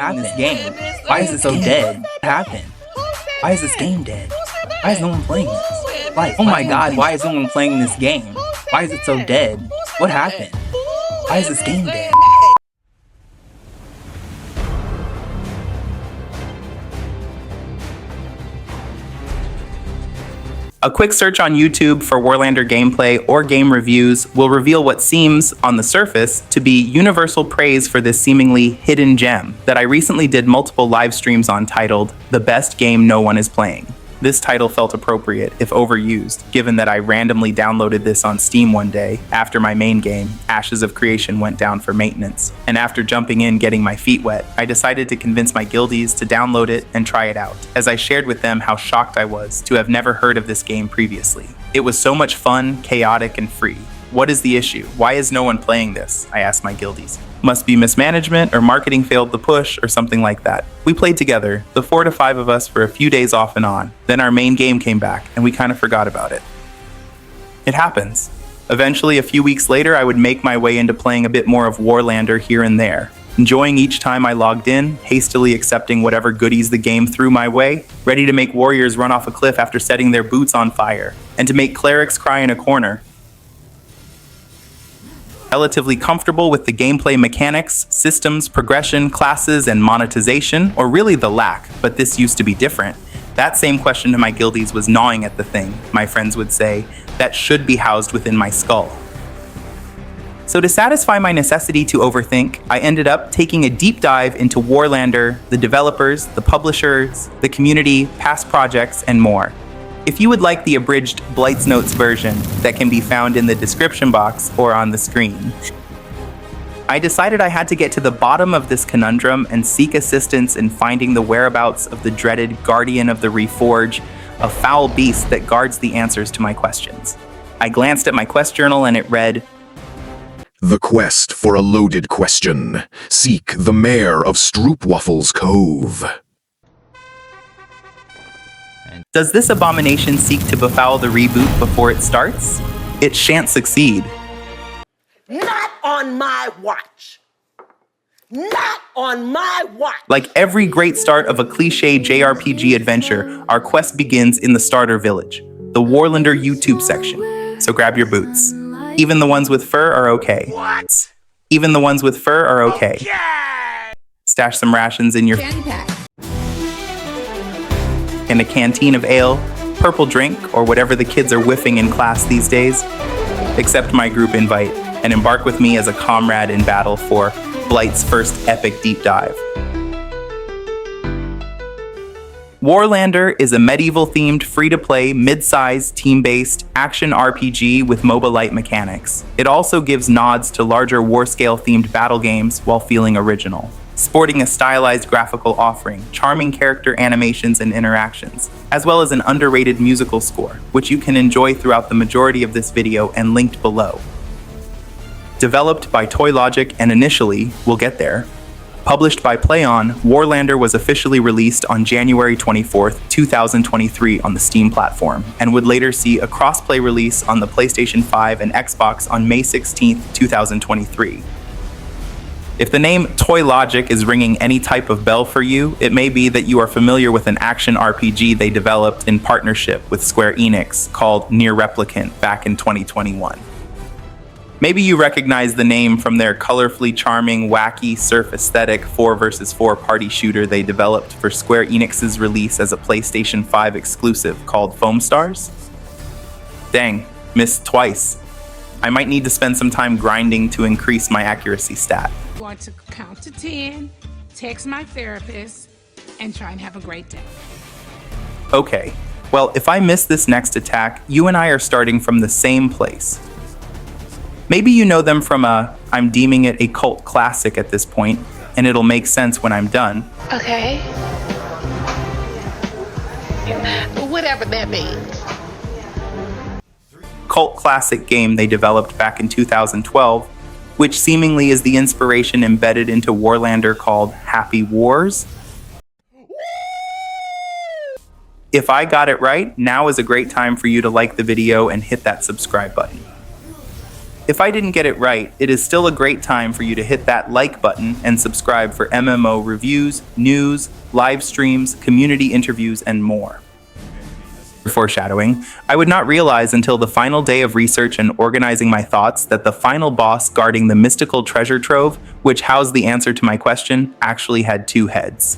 happened? This game. Why is it so dead? What happened? Why is this game dead? Why is no one playing this? Like, oh my god, why is no one playing this game? Why is it so dead? What happened? Why is this game dead? A quick search on YouTube for Warlander gameplay or game reviews will reveal what seems, on the surface, to be universal praise for this seemingly hidden gem that I recently did multiple live streams on titled, "The Best Game No One Is Playing." This title felt appropriate, if overused, given that I randomly downloaded this on Steam one day after my main game, Ashes of Creation, went down for maintenance. And after jumping in getting my feet wet, I decided to convince my guildies to download it and try it out, as I shared with them how shocked I was to have never heard of this game previously. It was so much fun, chaotic, and free. What is the issue? Why is no one playing this? I asked my guildies. Must be mismanagement or marketing failed the push or something like that. We played together, the 4 to 5 of us, for a few days off and on. Then our main game came back and we kind of forgot about it. It happens. Eventually, a few weeks later, I would make my way into playing a bit more of Warlander here and there, enjoying each time I logged in, hastily accepting whatever goodies the game threw my way, ready to make warriors run off a cliff after setting their boots on fire, and to make clerics cry in a corner. Relatively comfortable with the gameplay mechanics, systems, progression, classes, and monetization, or really the lack, but this used to be different. That same question to my guildies was gnawing at the thing, my friends would say, that should be housed within my skull. So to satisfy my necessity to overthink, I ended up taking a deep dive into Warlander, the developers, the publishers, the community, past projects, and more. If you would like the abridged Blite's Notes version that can be found in the description box or on the screen, I decided I had to get to the bottom of this conundrum and seek assistance in finding the whereabouts of the dreaded Guardian of the Reforge, a foul beast that guards the answers to my questions. I glanced at my quest journal and it read, "The quest for a loaded question. Seek the mayor of Stroopwaffle's Cove." Does this abomination seek to befoul the reboot before it starts? It shan't succeed. Not on my watch. Not on my watch. Like every great start of a cliché JRPG adventure, our quest begins in the starter village, the Warlander YouTube section. So grab your boots. Even the ones with fur are okay. What? Even the ones with fur are okay. Stash some rations in your Fanny pack. And a canteen of ale, purple drink, or whatever the kids are whiffing in class these days. Accept my group invite and embark with me as a comrade in battle for Blite's first epic deep dive. Warlander is a medieval-themed, free-to-play, mid-sized, team-based action RPG with MOBA-like mechanics. It also gives nods to larger war-scale-themed battle games while feeling original, sporting a stylized graphical offering, charming character animations and interactions, as well as an underrated musical score, which you can enjoy throughout the majority of this video and linked below. Developed by Toylogic and initially, we'll get there, published by PlayOn, Warlander was officially released on January 24th, 2023 on the Steam platform, and would later see a cross-play release on the PlayStation 5 and Xbox on May 16th, 2023. If the name Toylogic is ringing any type of bell for you, it may be that you are familiar with an action RPG they developed in partnership with Square Enix called Nier Replicant back in 2021. Maybe you recognize the name from their colorfully charming, wacky, surf aesthetic 4 vs 4 party shooter they developed for Square Enix's release as a PlayStation 5 exclusive called Foamstars? Dang, missed twice. I might need to spend some time grinding to increase my accuracy stat. I'm going to count to 10, text my therapist, and try and have a great day. Okay, well, if I miss this next attack, you and I are starting from the same place. Maybe you know them from I'm deeming it a cult classic at this point, and it'll make sense when I'm done. Okay. Whatever that means. Cult classic game they developed back in 2012, which seemingly is the inspiration embedded into Warlander called Happy Wars. If I got it right, now is a great time for you to like the video and hit that subscribe button. If I didn't get it right, it is still a great time for you to hit that like button and subscribe for MMO reviews, news, live streams, community interviews, and more. Foreshadowing, I would not realize until the final day of research and organizing my thoughts that the final boss guarding the mystical treasure trove, which housed the answer to my question, actually had two heads.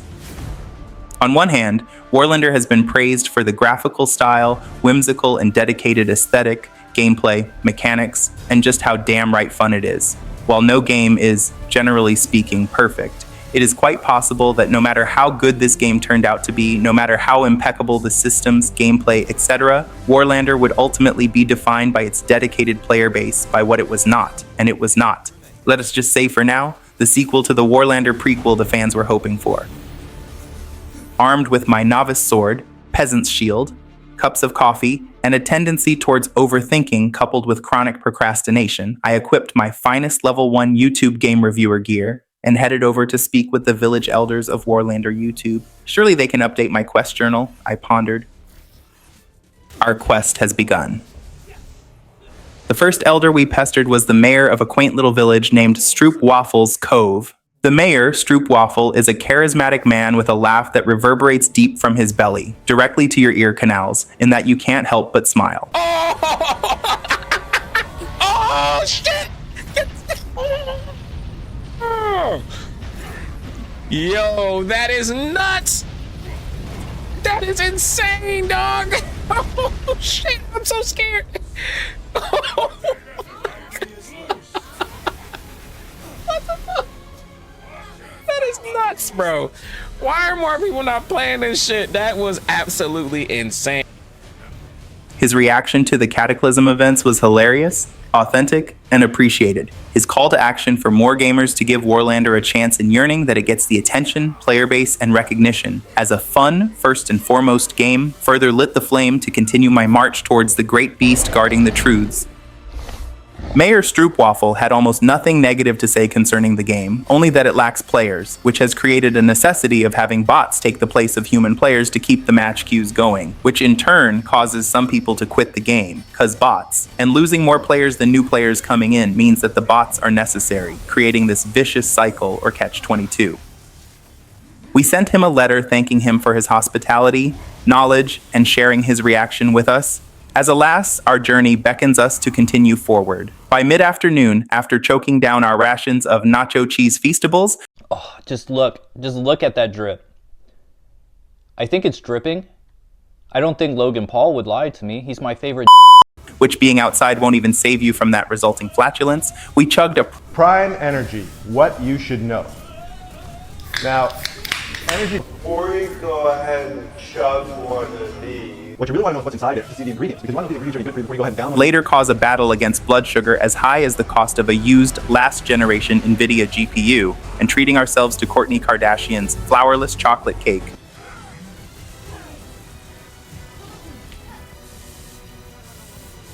On one hand, Warlander has been praised for the graphical style, whimsical and dedicated aesthetic, gameplay, mechanics, and just how damn right fun it is. While no game is, generally speaking, perfect, it is quite possible that no matter how good this game turned out to be, no matter how impeccable the systems, gameplay, etc., Warlander would ultimately be defined by its dedicated player base, by what it was not, and it was not. Let us just say for now, the sequel to the Warlander prequel the fans were hoping for. Armed with my novice sword, peasant's shield, cups of coffee, and a tendency towards overthinking coupled with chronic procrastination, I equipped my finest level 1 YouTube game reviewer gear and headed over to speak with the village elders of Warlander YouTube. Surely they can update my quest journal, I pondered. Our quest has begun. The first elder we pestered was the mayor of a quaint little village named Stroopwaffle's Cove. The mayor, Stroopwaffle, is a charismatic man with a laugh that reverberates deep from his belly, directly to your ear canals, in that you can't help but smile. Oh, shit! Yo, that is nuts! That is insane, dog! Oh, shit, I'm so scared! What the fuck? That is nuts, bro. Why are more people not playing this shit? That was absolutely insane. His reaction to the Cataclysm events was hilarious, authentic, and appreciated. His call to action for more gamers to give Warlander a chance in yearning that it gets the attention, player base, and recognition as a fun, first and foremost game further lit the flame to continue my march towards the great beast guarding the truths. Mayor Stroopwaffle had almost nothing negative to say concerning the game, only that it lacks players, which has created a necessity of having bots take the place of human players to keep the match queues going, which in turn causes some people to quit the game, cause bots. And losing more players than new players coming in means that the bots are necessary, creating this vicious cycle or catch-22. We sent him a letter thanking him for his hospitality, knowledge, and sharing his reaction with us. As alas, our journey beckons us to continue forward. By mid-afternoon, after choking down our rations of nacho cheese feastables, oh, just look at that drip. I think it's dripping. I don't think Logan Paul would lie to me. He's my favorite. Which being outside won't even save you from that resulting flatulence, we chugged a Prime Energy, what you should know. Now, energy. Before you go ahead and chug one of these, What you really want to know is what's inside it to see the ingredients, because you want to know if the ingredients are good before you go ahead and download. later cause a battle against blood sugar as high as the cost of a used last-generation NVIDIA GPU, and treating ourselves to Kourtney Kardashian's flourless chocolate cake.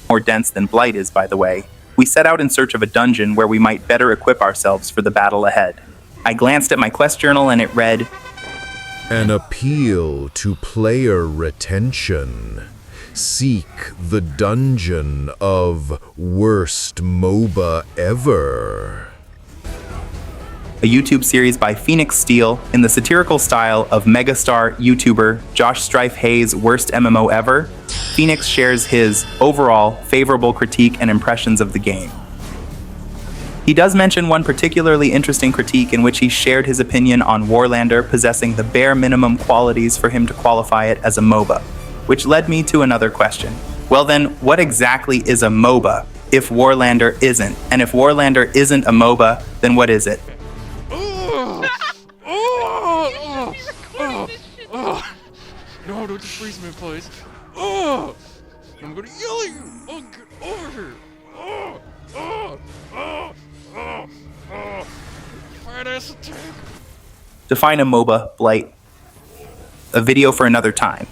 More dense than Blite is, by the way. We set out in search of a dungeon where we might better equip ourselves for the battle ahead. I glanced at my quest journal and it read, An appeal to player retention. Seek the dungeon of worst MOBA ever. a YouTube series by Phoenix Steel in the satirical style of megastar YouTuber Josh Strife Hayes' worst MMO ever. Phoenix shares his overall favorable critique and impressions of the game. He does mention one particularly interesting critique in which he shared his opinion on Warlander possessing the bare minimum qualities for him to qualify it as a MOBA, which led me to another question. Well then, what exactly is a MOBA if Warlander isn't? And if Warlander isn't a MOBA, then what is it? No, don't freeze me, please. Oh, I'm gonna yell at you. Oh, get over here. Fat ass attack. Define a MOBA, Blite. A video for another time.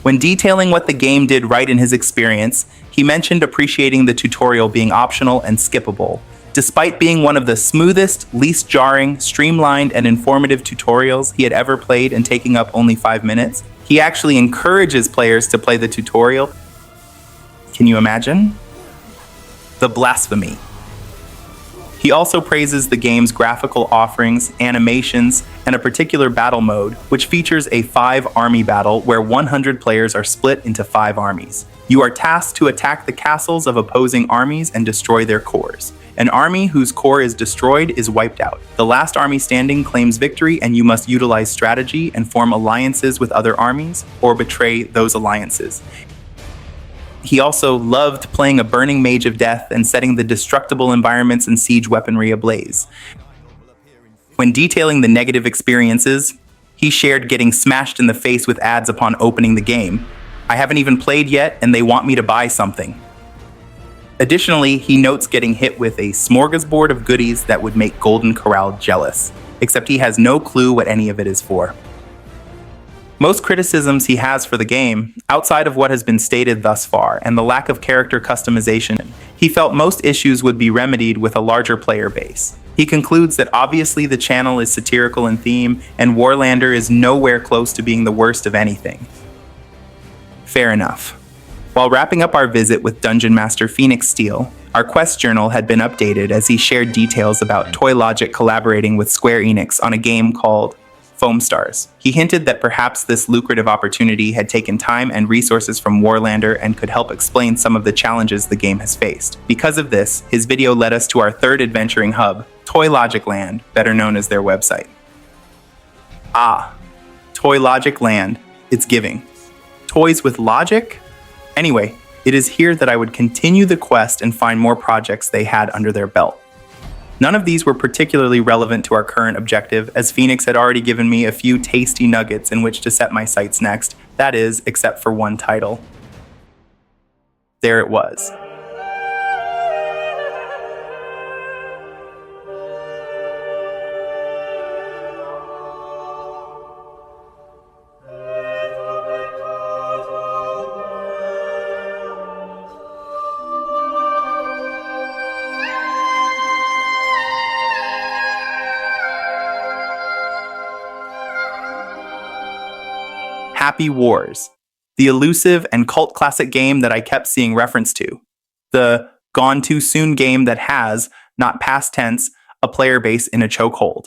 When detailing what the game did right in his experience, he mentioned appreciating the tutorial being optional and skippable. Despite being one of the smoothest, least jarring, streamlined, and informative tutorials he had ever played and taking up only 5 minutes, he actually encourages players to play the tutorial. Can you imagine? the blasphemy. He also praises the game's graphical offerings, animations, and a particular battle mode, which features a 5-army battle where 100 players are split into 5 armies. You are tasked to attack the castles of opposing armies and destroy their cores. An army whose core is destroyed is wiped out. The last army standing claims victory, and you must utilize strategy and form alliances with other armies, or betray those alliances. He also loved playing a burning mage of death and setting the destructible environments and siege weaponry ablaze. When detailing the negative experiences, he shared getting smashed in the face with ads upon opening the game. I haven't even played yet, and they want me to buy something. Additionally, he notes getting hit with a smorgasbord of goodies that would make Golden Corral jealous, except he has no clue what any of it is for. Most criticisms he has for the game, outside of what has been stated thus far, and the lack of character customization, he felt most issues would be remedied with a larger player base. He concludes that obviously the channel is satirical in theme, and Warlander is nowhere close to being the worst of anything. Fair enough. While wrapping up our visit with Dungeon Master Phoenix Steel, our quest journal had been updated as he shared details about Toylogic collaborating with Square Enix on a game called Foamstars. He hinted that perhaps this lucrative opportunity had taken time and resources from Warlander and could help explain some of the challenges the game has faced. Because of this, his video led us to our third adventuring hub, Toylogic Land, better known as their website. Ah, Toylogic Land, it's giving. Toys with logic? Anyway, it is here that I would continue the quest and find more projects they had under their belt. None of these were particularly relevant to our current objective, as Phoenix had already given me a few tasty nuggets in which to set my sights next, that is, except for one title. There it was. Happy Wars, the elusive and cult classic game that I kept seeing reference to. The gone too soon game that has, not past tense, a player base in a chokehold.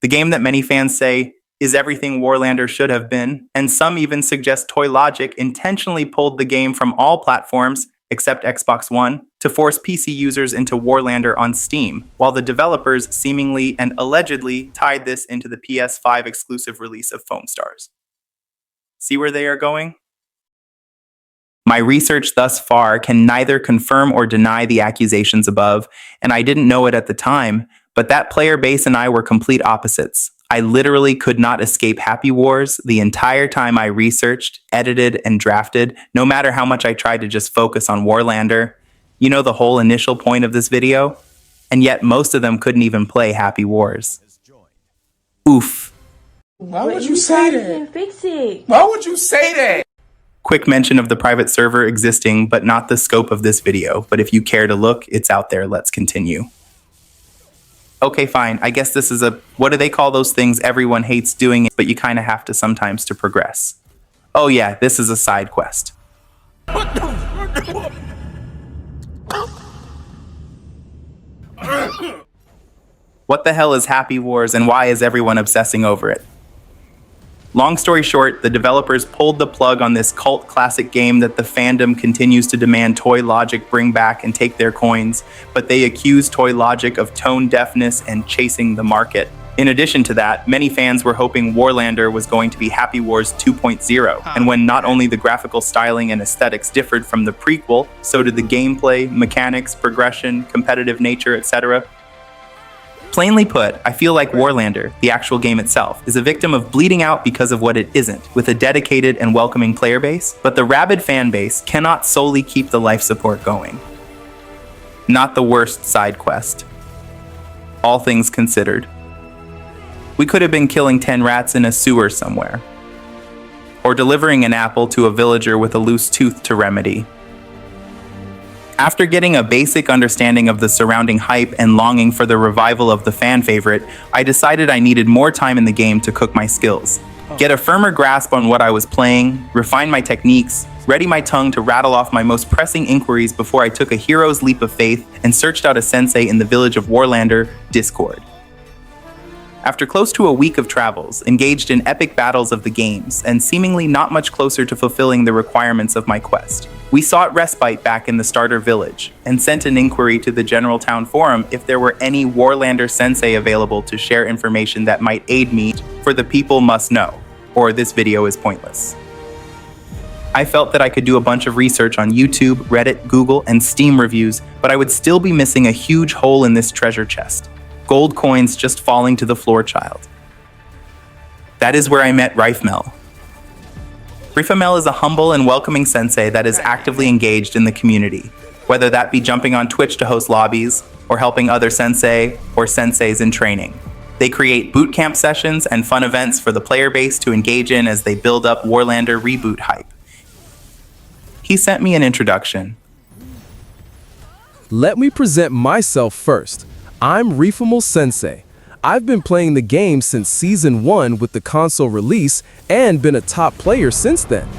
The game that many fans say is everything Warlander should have been, and some even suggest Toylogic intentionally pulled the game from all platforms except Xbox One to force PC users into Warlander on Steam, while the developers seemingly and allegedly tied this into the PS5 exclusive release of Foamstars. See where they are going? My research thus far can neither confirm or deny the accusations above, and I didn't know it at the time, but that player base and I were complete opposites. I literally could not escape Happy Wars the entire time I researched, edited, and drafted, no matter how much I tried to just focus on Warlander. You know the whole initial point of this video? And yet most of them couldn't even play Happy Wars. Oof. Why would you say that? Fix it. Why would you say that? Quick mention of the private server existing, but not the scope of this video. But if you care to look, it's out there. Let's continue. Okay, fine. I guess this is a, what do they call those things everyone hates doing, but you kind of have to sometimes to progress. Oh yeah, this is a side quest. What the hell is Happy Wars and why is everyone obsessing over it? Long story short, the developers pulled the plug on this cult classic game that the fandom continues to demand Toylogic bring back and take their coins, but they accused Toylogic of tone deafness and chasing the market. In addition to that, many fans were hoping Warlander was going to be Happy Wars 2.0, and when not only the graphical styling and aesthetics differed from the prequel, so did the gameplay, mechanics, progression, competitive nature, etc. Plainly put, I feel like Warlander, the actual game itself, is a victim of bleeding out because of what it isn't, with a dedicated and welcoming player base, but the rabid fan base cannot solely keep the life support going. Not the worst side quest. All things considered. We could have been killing 10 rats in a sewer somewhere, or delivering an apple to a villager with a loose tooth to remedy. After getting a basic understanding of the surrounding hype and longing for the revival of the fan favorite, I decided I needed more time in the game to cook my skills. get a firmer grasp on what I was playing, refine my techniques, ready my tongue to rattle off my most pressing inquiries before I took a hero's leap of faith and searched out a sensei in the village of Warlander, Discord. After close to a week of travels, engaged in epic battles of the games, and seemingly not much closer to fulfilling the requirements of my quest, we sought respite back in the starter village, and sent an inquiry to the general town forum if there were any Warlander sensei available to share information that might aid me, for the people must know, or this video is pointless. I felt that I could do a bunch of research on YouTube, Reddit, Google, and Steam reviews, but I would still be missing a huge hole in this treasure chest. Gold coins just falling to the floor child. That is where I met Rifemel. Rifemel is a humble and welcoming sensei that is actively engaged in the community, whether that be jumping on Twitch to host lobbies, or helping other sensei or senseis in training. They create bootcamp sessions and fun events for the player base to engage in as they build up Warlander reboot hype. He sent me an introduction. Let me present myself first. I'm Reforge Sensei. I've been playing the game since Season 1 with the console release and been a top player since then.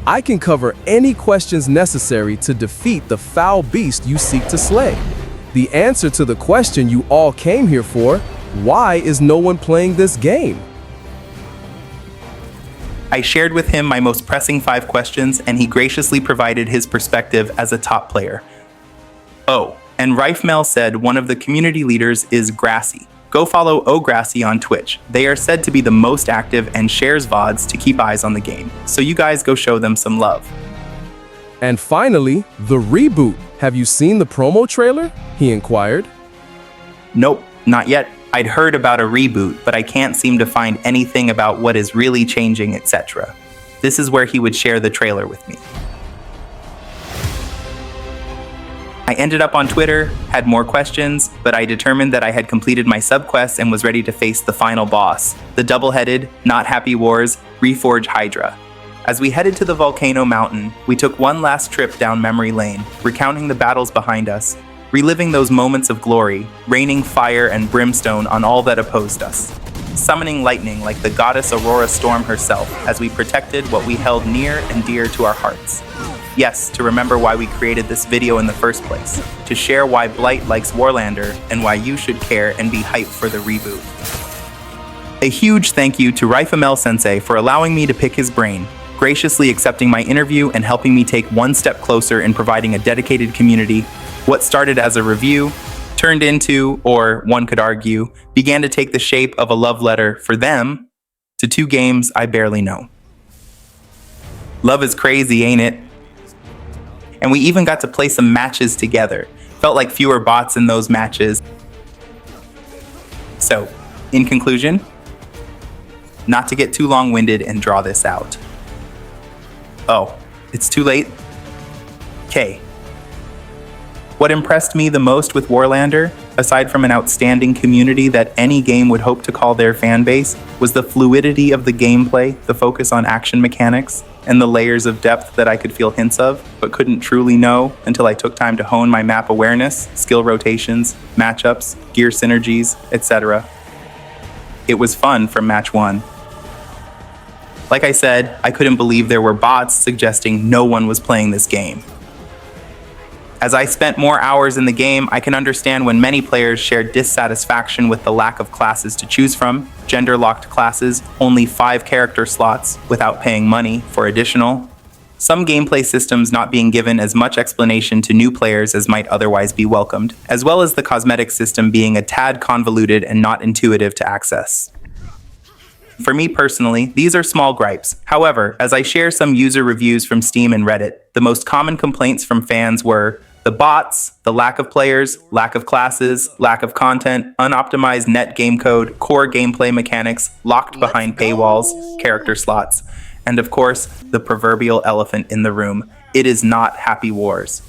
I can cover any questions necessary to defeat the foul beast you seek to slay. The answer to the question you all came here for, why is no one playing this game? I shared with him my most pressing 5 questions, and he graciously provided his perspective as a top player. Oh, and Rifemel said one of the community leaders is Grassy. Go follow Grassy on Twitch. They are said to be the most active and shares VODs to keep eyes on the game. So you guys go show them some love. And finally, the reboot. Have you seen the promo trailer? He inquired. Nope, not yet. I'd heard about a reboot, but I can't seem to find anything about what is really changing, etc. This is where he would share the trailer with me. I ended up on Twitter, had more questions, but I determined that I had completed my subquest and was ready to face the final boss, the double-headed, not happy wars, Reforge Hydra. As we headed to the volcano mountain, we took one last trip down memory lane, recounting the battles behind us, reliving those moments of glory, raining fire and brimstone on all that opposed us, summoning lightning like the goddess Aurora Storm herself as we protected what we held near and dear to our hearts. Yes, to remember why we created this video in the first place, to share why Blite likes Warlander and why you should care and be hyped for the reboot. A huge thank you to Rifemel Sensei for allowing me to pick his brain, graciously accepting my interview and helping me take one step closer in providing a dedicated community. What started as a review turned into, or one could argue, began to take the shape of a love letter for them to 2 games I barely know. Love is crazy, ain't it? And we even got to play some matches together. Felt like fewer bots in those matches. So, in conclusion, not to get too long-winded and draw this out. Oh, it's too late? Okay. What impressed me the most with Warlander, aside from an outstanding community that any game would hope to call their fan base, was the fluidity of the gameplay, the focus on action mechanics, and the layers of depth that I could feel hints of, but couldn't truly know until I took time to hone my map awareness, skill rotations, matchups, gear synergies, etc. It was fun from match 1. Like I said, I couldn't believe there were bots suggesting no one was playing this game. As I spent more hours in the game, I can understand when many players shared dissatisfaction with the lack of classes to choose from, gender-locked classes, only 5 character slots without paying money for additional, some gameplay systems not being given as much explanation to new players as might otherwise be welcomed, as well as the cosmetic system being a tad convoluted and not intuitive to access. For me personally, these are small gripes. However, as I share some user reviews from Steam and Reddit, the most common complaints from fans were the bots, the lack of players, lack of classes, lack of content, unoptimized net game code, core gameplay mechanics, locked behind paywalls, character slots, and of course, the proverbial elephant in the room. It is not Happy Wars.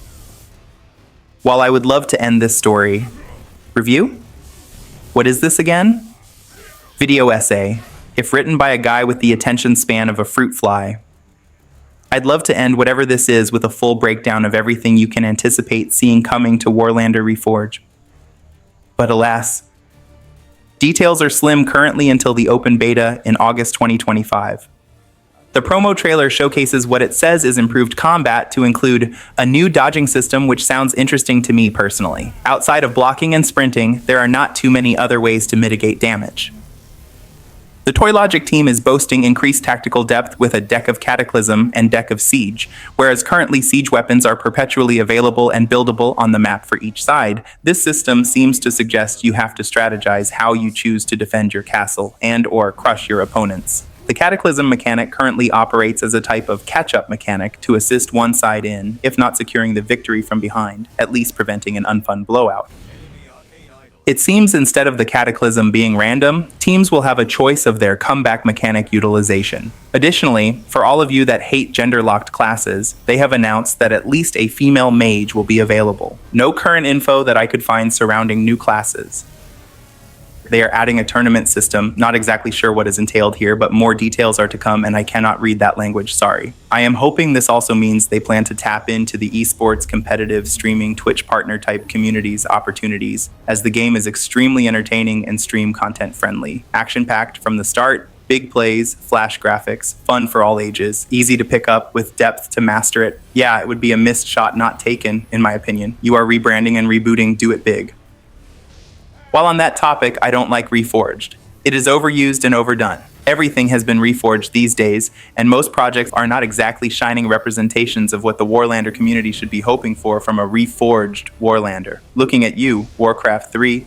While I would love to end this story, review? What is this again? Video essay. If written by a guy with the attention span of a fruit fly. I'd love to end whatever this is with a full breakdown of everything you can anticipate seeing coming to Warlander Reforge. But alas, Details are slim currently until the open beta in August 2025. The promo trailer showcases what it says is improved combat to include a new dodging system, which sounds interesting to me personally. Outside of blocking and sprinting, there are not too many other ways to mitigate damage. The Toylogic team is boasting increased tactical depth with a deck of Cataclysm and deck of Siege. Whereas currently siege weapons are perpetually available and buildable on the map for each side, this system seems to suggest you have to strategize how you choose to defend your castle and/or crush your opponents. The Cataclysm mechanic currently operates as a type of catch-up mechanic to assist one side in, if not securing the victory from behind, at least preventing an unfun blowout. It seems instead of the Cataclysm being random, teams will have a choice of their comeback mechanic utilization. Additionally, for all of you that hate gender-locked classes, they have announced that at least a female mage will be available. No current info that I could find surrounding new classes. They are adding a tournament system, not exactly sure what is entailed here, but more details are to come and I cannot read that language, sorry. I am hoping this also means they plan to tap into the esports, competitive, streaming, Twitch partner type communities opportunities, as the game is extremely entertaining and stream content friendly. Action-packed from the start, big plays, flash graphics, fun for all ages, easy to pick up with depth to master it. Yeah, it would be a missed shot not taken, in my opinion. You are rebranding and rebooting, do it big. While on that topic, I don't like Reforged. It is overused and overdone. Everything has been reforged these days, and most projects are not exactly shining representations of what the Warlander community should be hoping for from a reforged Warlander. Looking at you, Warcraft 3.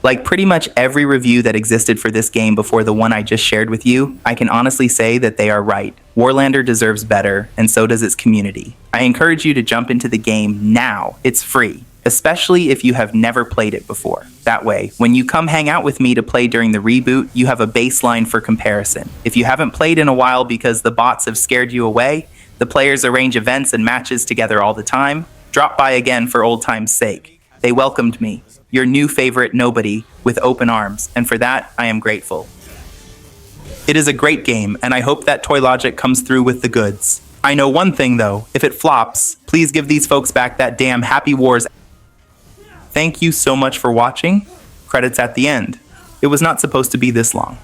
Like pretty much every review that existed for this game before the one I just shared with you, I can honestly say that they are right. Warlander deserves better, and so does its community. I encourage you to jump into the game now. It's free. Especially if you have never played it before. That way, when you come hang out with me to play during the reboot, you have a baseline for comparison. If you haven't played in a while because the bots have scared you away, the players arrange events and matches together all the time, drop by again for old time's sake. They welcomed me, your new favorite nobody, with open arms, and for that, I am grateful. It is a great game, and I hope that Toylogic comes through with the goods. I know one thing though, if it flops, please give these folks back that damn Happy Wars. Thank you so much for watching. Credits at the end. It was not supposed to be this long.